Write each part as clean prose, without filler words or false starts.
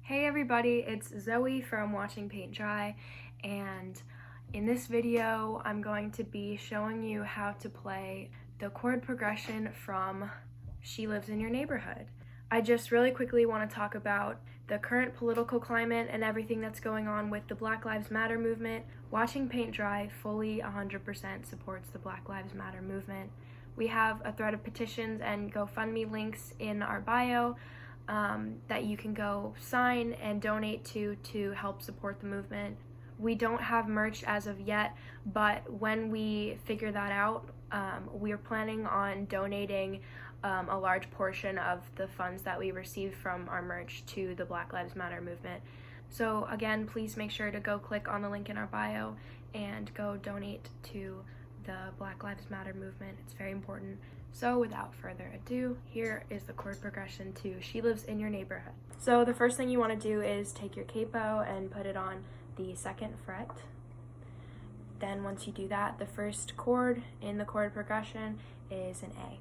Hey everybody, it's Zoe from Watching Paint Dry, and in this video I'm going to be showing you how to play the chord progression from She Lives in Your Neighborhood. I just really quickly want to talk about the current political climate and everything that's going on with the Black Lives Matter movement. Watching Paint Dry fully 100% supports the Black Lives Matter movement. We have a thread of petitions and GoFundMe links in our bio that you can go sign and donate to help support the movement. We don't have merch as of yet, but when we figure that out, we're planning on donating a large portion of the funds that we receive from our merch to the Black Lives Matter movement. So again, please make sure to go click on the link in our bio and go donate to the Black Lives Matter movement. It's very important. So without further ado, here is the chord progression to She Lives in Your Neighborhood. So the first thing you want to do is take your capo and put it on the 2nd fret. Then once you do that, the first chord in the chord progression is an A.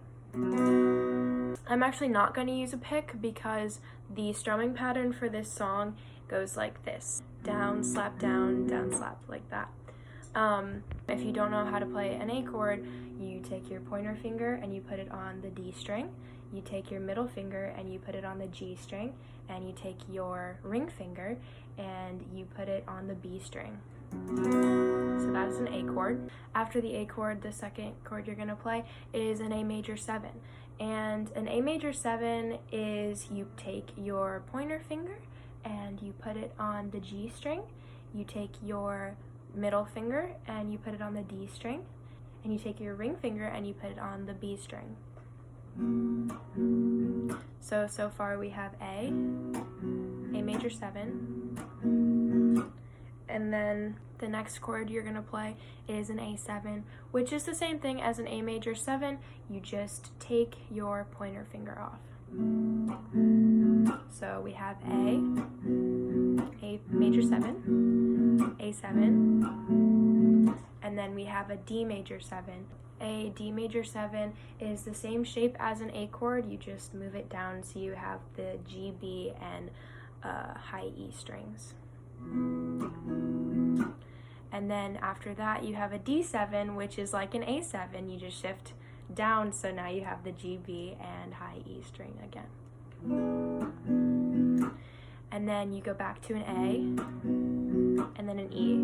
I'm actually not going to use a pick because the strumming pattern for this song goes like this. Down, slap, down, slap, like that. If you don't know how to play an A chord, you take your pointer finger and you put it on the D string, you take your middle finger and you put it on the G string, and you take your ring finger and you put it on the B string. So that is an A chord. After the A chord, the second chord you're going to play is an A major 7. And an A major 7 is you take your pointer finger and you put it on the G string, you take your middle finger and you put it on the D string, and you take your ring finger and you put it on the B string. So far we have A major 7, and then the next chord you're going to play is an A7, which is the same thing as an A major 7, you just take your pointer finger off. So we have A major 7, A7, and then we have a D major 7. A D major 7 is the same shape as an A chord, you just move it down so you have the G, B, and high E strings. And then after that you have a D7, which is like an A7, you just shift down, so now you have the G, B, and high E string again. And then you go back to an A, and then an E.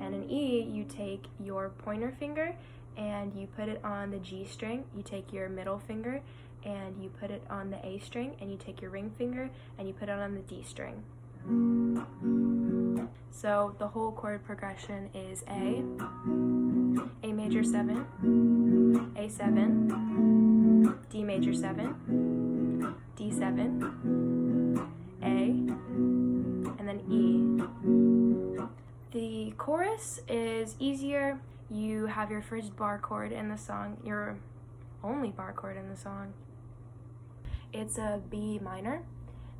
And an E, you take your pointer finger and you put it on the G string, you take your middle finger and you put it on the A string, and you take your ring finger and you put it on the D string. So the whole chord progression is A major 7, A7, D major 7, D7, A, and then E. The chorus is easier. You have your first bar chord in the song, your only bar chord in the song. It's a B minor.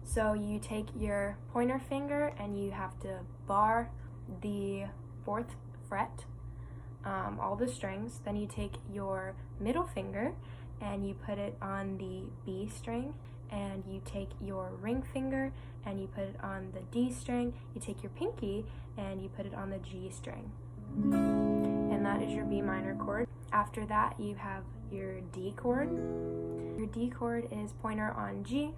So you take your pointer finger and you have to bar the 4th fret, all the strings. Then you take your middle finger and you put it on the B string, and you take your ring finger and you put it on the D string, you take your pinky and you put it on the G string. And that is your B minor chord. After that you have your D chord. Your D chord is pointer on G,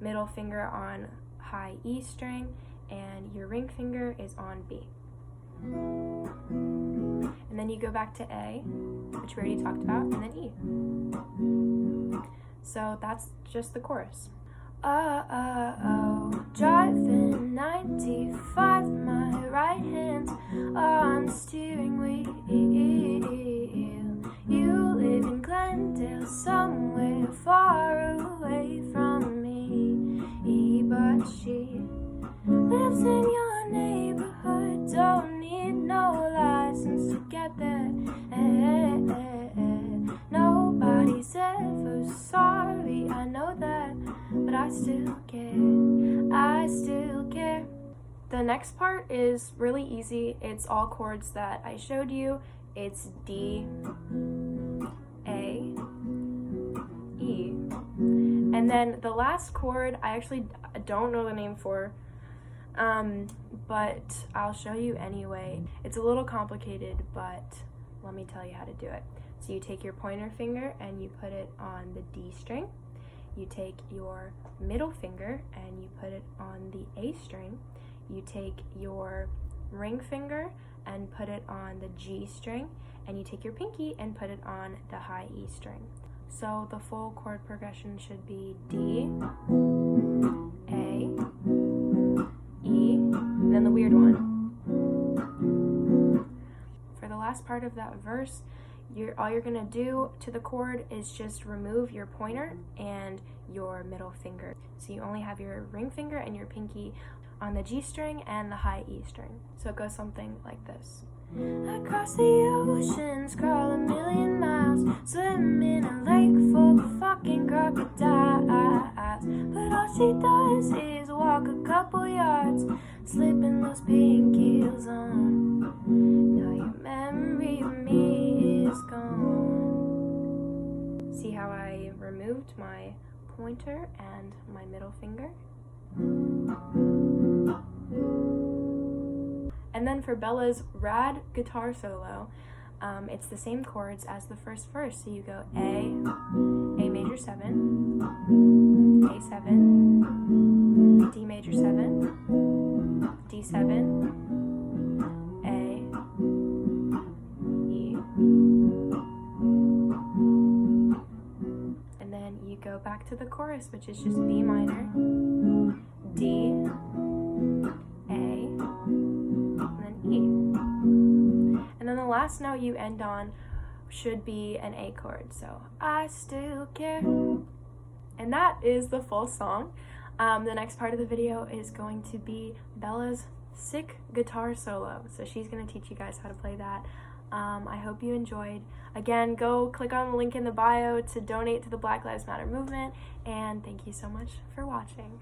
middle finger on high E string, and your ring finger is on B. And then you go back to A, which we already talked about, and then E. So that's just the chorus. Driving 95, my right hand's on the steering wheel. You live in Glendale, somewhere far away from me, but she lives in your neighborhood, don't need no license to get there. Nobody's ever sorry, I know that, but I still care. The next part is really easy. It's all chords that I showed you. It's D, A, E, And then the last chord, I actually don't know the name for, but I'll show you anyway. It's a little complicated, but let me tell you how to do it. So you take your pointer finger and you put it on the D string. You take your middle finger and you put it on the A string. You take your ring finger and put it on the G string, and you take your pinky and put it on the high E string. So the full chord progression should be D, A, E, and then the weird one. For the last part of that verse, all you're gonna do to the chord is just remove your pointer and your middle finger. So you only have your ring finger and your pinky on the G string and the high E string. So it goes something like this. Across the oceans, crawl 1,000,000 miles, swim in a lake full of fucking crocodiles. But all she does is walk a couple yards, slipping those pink heels on. Now your memory of me is gone. See how I removed my pointer and my middle finger? And then for Bella's rad guitar solo, it's the same chords as the first verse. So you go A major 7, A7, D major 7, D7, A, E. And then you go back to the chorus, which is just B minor, D, A, and then the last note you end on should be an A chord. So I still care. And that is the full song. The next part of the video is going to be Bella's sick guitar solo. So she's going to teach you guys how to play that. I hope you enjoyed. Again, go click on the link in the bio to donate to the Black Lives Matter movement. And thank you so much for watching.